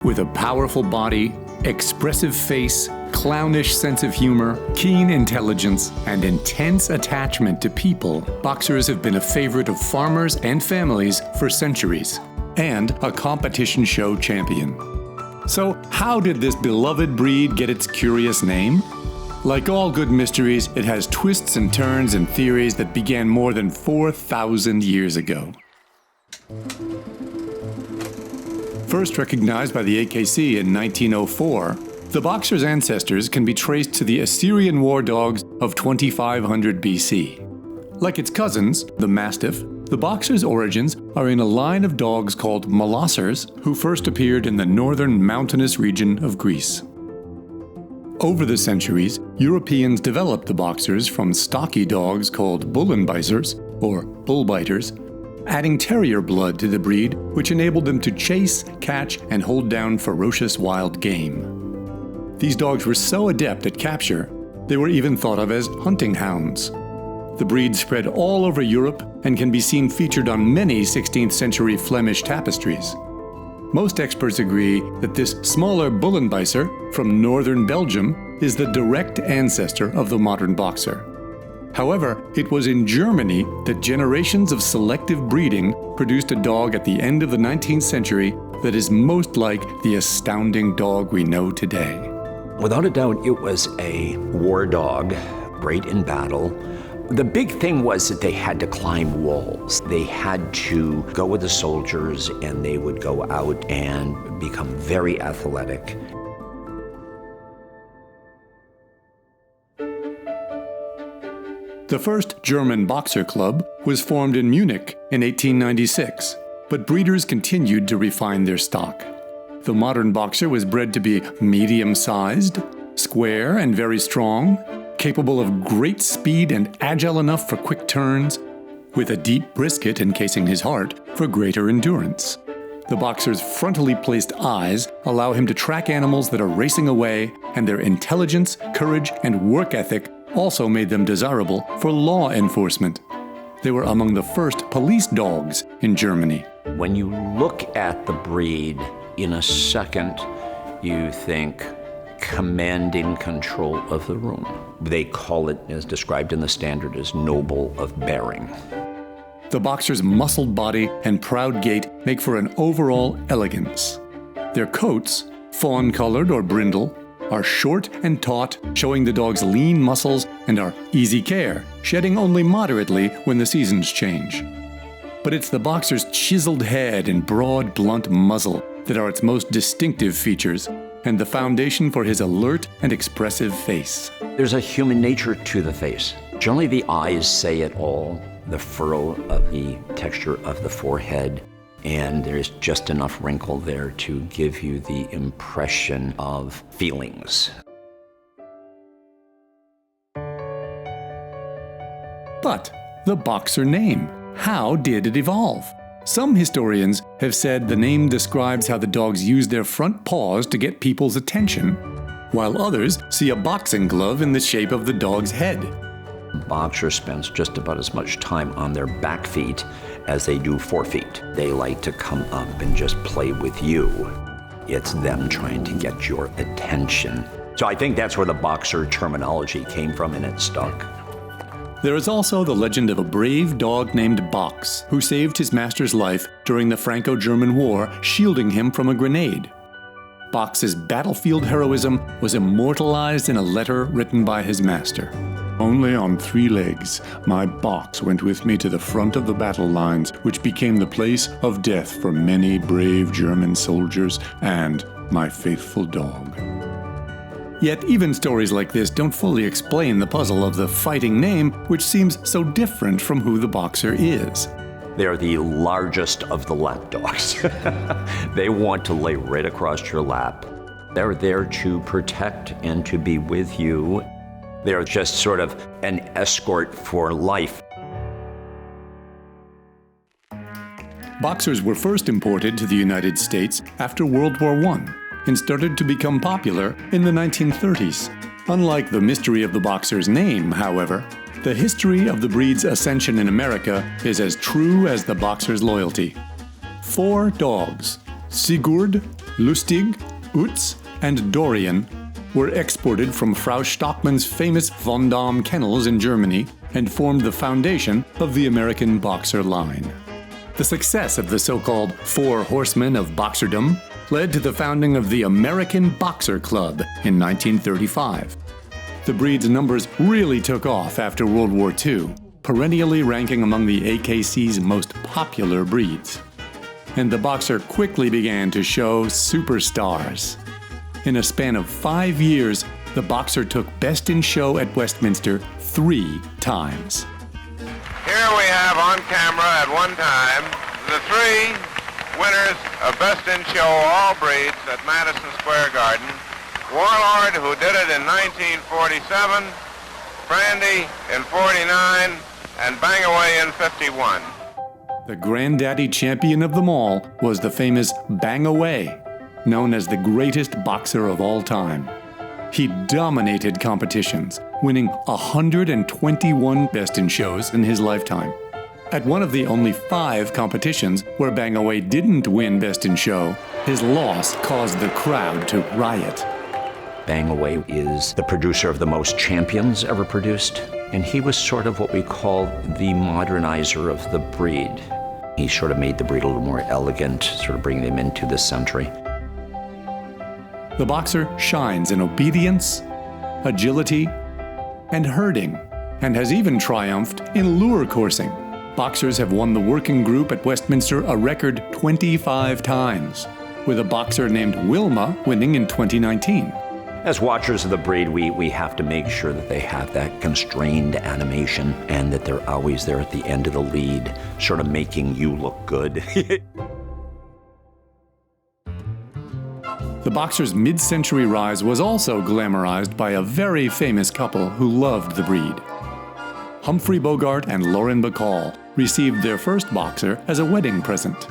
With a powerful body, expressive face, clownish sense of humor, keen intelligence, and intense attachment to people, boxers have been a favorite of farmers and families for centuries, and a competition show champion. So, how did this beloved breed get its curious name? Like all good mysteries, it has twists and turns and theories that began more than 4,000 years ago. First recognized by the AKC in 1904, the boxer's ancestors can be traced to the Assyrian war dogs of 2500 BC. Like its cousins, the Mastiff, the boxer's origins are in a line of dogs called Molossers, who first appeared in the northern mountainous region of Greece. Over the centuries, Europeans developed the boxers from stocky dogs called Bullenbeisers, or bullbiters, adding terrier blood to the breed, which enabled them to chase, catch, and hold down ferocious wild game. These dogs were so adept at capture, they were even thought of as hunting hounds. The breed spread all over Europe and can be seen featured on many 16th century Flemish tapestries. Most experts agree that this smaller Bullenbeiser from northern Belgium is the direct ancestor of the modern boxer. However, it was in Germany that generations of selective breeding produced a dog at the end of the 19th century that is most like the astounding dog we know today. Without a doubt, it was a war dog, great in battle. The big thing was that they had to climb walls. They had to go with the soldiers, and they would go out and become very athletic. The first German boxer club was formed in Munich in 1896, but breeders continued to refine their stock. The modern boxer was bred to be medium-sized, square and very strong, capable of great speed and agile enough for quick turns, with a deep brisket encasing his heart for greater endurance. The boxer's frontally placed eyes allow him to track animals that are racing away, and their intelligence, courage, and work ethic also made them desirable for law enforcement. They were among the first police dogs in Germany. When you look at the breed, in a second, you think commanding control of the room. They call it, as described in the standard, as noble of bearing. The boxer's muscled body and proud gait make for an overall elegance. Their coats, fawn-colored or brindle, are short and taut, showing the dog's lean muscles, and are easy care, shedding only moderately when the seasons change. But it's the boxer's chiseled head and broad, blunt muzzle that are its most distinctive features, and the foundation for his alert and expressive face. There's a human nature to the face. Generally, the eyes say it all, the furrow of the texture of the forehead, and there's just enough wrinkle there to give you the impression of feelings. But the boxer name, how did it evolve? Some historians have said the name describes how the dogs use their front paws to get people's attention, while others see a boxing glove in the shape of the dog's head. Boxer spends just about as much time on their back feet as they do forefeet. They like to come up and just play with you. It's them trying to get your attention. So I think that's where the boxer terminology came from, and it stuck. There is also the legend of a brave dog named Box, who saved his master's life during the Franco-German War, shielding him from a grenade. Box's battlefield heroism was immortalized in a letter written by his master. Only on 3 legs, my Box went with me to the front of the battle lines, which became the place of death for many brave German soldiers and my faithful dog. Yet even stories like this don't fully explain the puzzle of the fighting name, which seems so different from who the boxer is. They're the largest of the lap dogs. They want to lay right across your lap. They're there to protect and to be with you. They're just sort of an escort for life. Boxers were first imported to the United States after World War I and started to become popular in the 1930s. Unlike the mystery of the boxer's name, however, the history of the breed's ascension in America is as true as the boxer's loyalty. 4 dogs, Sigurd, Lustig, Utz, and Dorian were exported from Frau Stockmann's famous Von Dahm kennels in Germany and formed the foundation of the American boxer line. The success of the so-called Four Horsemen of Boxerdom led to the founding of the American Boxer Club in 1935. The breed's numbers really took off after World War II, perennially ranking among the AKC's most popular breeds. And the boxer quickly began to show superstars. In a span of 5 years, the boxer took Best in Show at Westminster 3 times. Here we have on camera at one time the 3 winners of Best in Show all breeds at Madison Square Garden. Warlord, who did it in 1947, Brandy in 49, and Bangaway in 51. The granddaddy champion of them all was the famous Bangaway, known as the greatest boxer of all time. He dominated competitions, winning 121 Best in Shows in his lifetime. At one of the only 5 competitions where Bangaway didn't win Best in Show, his loss caused the crowd to riot. Bangaway is the producer of the most champions ever produced, and he was sort of what we call the modernizer of the breed. He sort of made the breed a little more elegant, sort of bringing them into this century. The boxer shines in obedience, agility, and herding, and has even triumphed in lure coursing. Boxers have won the working group at Westminster a record 25 times, with a boxer named Wilma winning in 2019. As watchers of the breed, we have to make sure that they have that constrained animation and that they're always there at the end of the lead, sort of making you look good. The boxer's mid-century rise was also glamorized by a very famous couple who loved the breed. Humphrey Bogart and Lauren Bacall received their first boxer as a wedding present.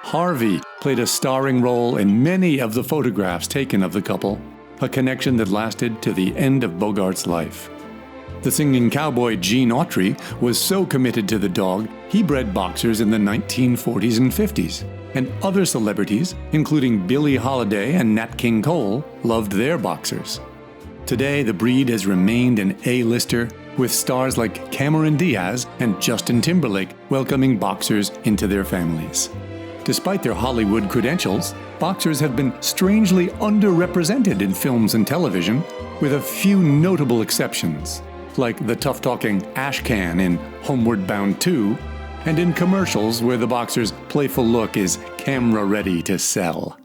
Harvey played a starring role in many of the photographs taken of the couple, a connection that lasted to the end of Bogart's life. The singing cowboy Gene Autry was so committed to the dog, he bred boxers in the 1940s and 50s. And other celebrities, including Billie Holiday and Nat King Cole, loved their boxers. Today, the breed has remained an A-lister, with stars like Cameron Diaz and Justin Timberlake welcoming boxers into their families. Despite their Hollywood credentials, boxers have been strangely underrepresented in films and television, with a few notable exceptions, like the tough-talking Ashcan in Homeward Bound 2, and in commercials where the boxer's playful look is camera-ready to sell.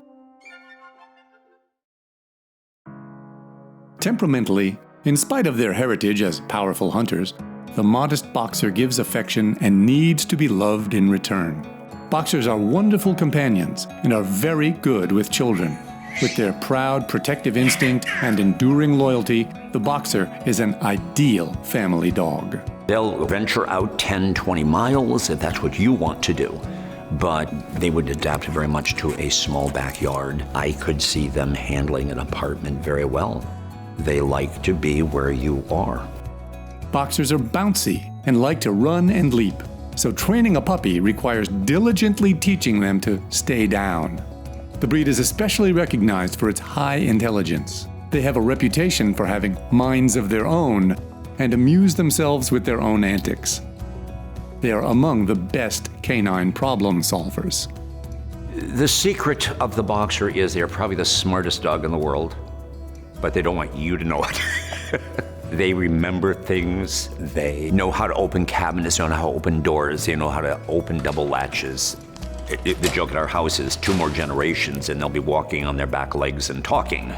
Temperamentally, in spite of their heritage as powerful hunters, the modest boxer gives affection and needs to be loved in return. Boxers are wonderful companions and are very good with children. With their proud, protective instinct and enduring loyalty, the boxer is an ideal family dog. They'll venture out 10, 20 miles if that's what you want to do, but they would adapt very much to a small backyard. I could see them handling an apartment very well. They like to be where you are. Boxers are bouncy and like to run and leap, so training a puppy requires diligently teaching them to stay down. The breed is especially recognized for its high intelligence. They have a reputation for having minds of their own and amuse themselves with their own antics. They are among the best canine problem solvers. The secret of the boxer is they're probably the smartest dog in the world, but they don't want you to know it. They remember things. They know how to open cabinets, they know how to open doors, they know how to open double latches. The joke at our house is 2 more generations and they'll be walking on their back legs and talking.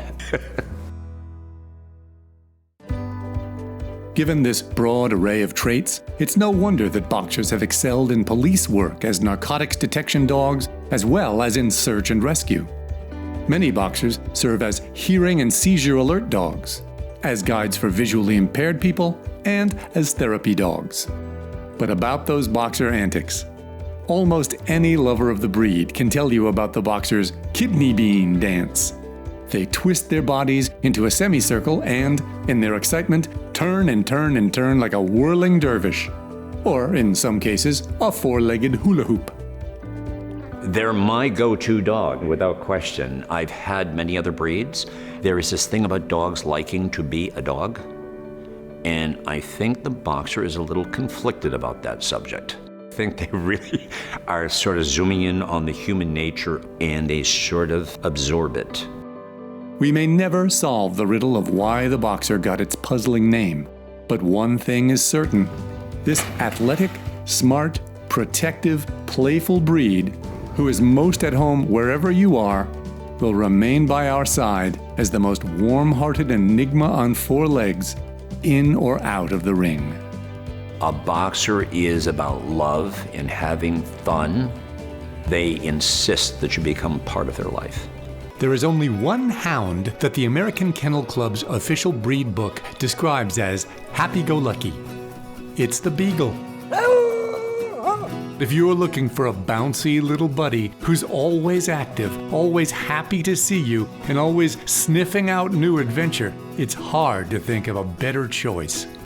Given this broad array of traits, it's no wonder that boxers have excelled in police work as narcotics detection dogs, as well as in search and rescue. Many boxers serve as hearing and seizure alert dogs, as guides for visually impaired people, and as therapy dogs. But about those boxer antics, almost any lover of the breed can tell you about the boxer's kidney bean dance. They twist their bodies into a semicircle and, in their excitement, turn and turn and turn like a whirling dervish, or in some cases, a 4-legged hula hoop. They're my go-to dog, without question. I've had many other breeds. There is this thing about dogs liking to be a dog, and I think the boxer is a little conflicted about that subject. I think they really are sort of zooming in on the human nature, and they sort of absorb it. We may never solve the riddle of why the boxer got its puzzling name, but one thing is certain. This athletic, smart, protective, playful breed, who is most at home wherever you are, will remain by our side as the most warm-hearted enigma on four legs, in or out of the ring. A boxer is about love and having fun. They insist that you become part of their life. There is only one hound that the American Kennel Club's official breed book describes as happy-go-lucky. It's the Beagle. If you're looking for a bouncy little buddy who's always active, always happy to see you, and always sniffing out new adventure, it's hard to think of a better choice.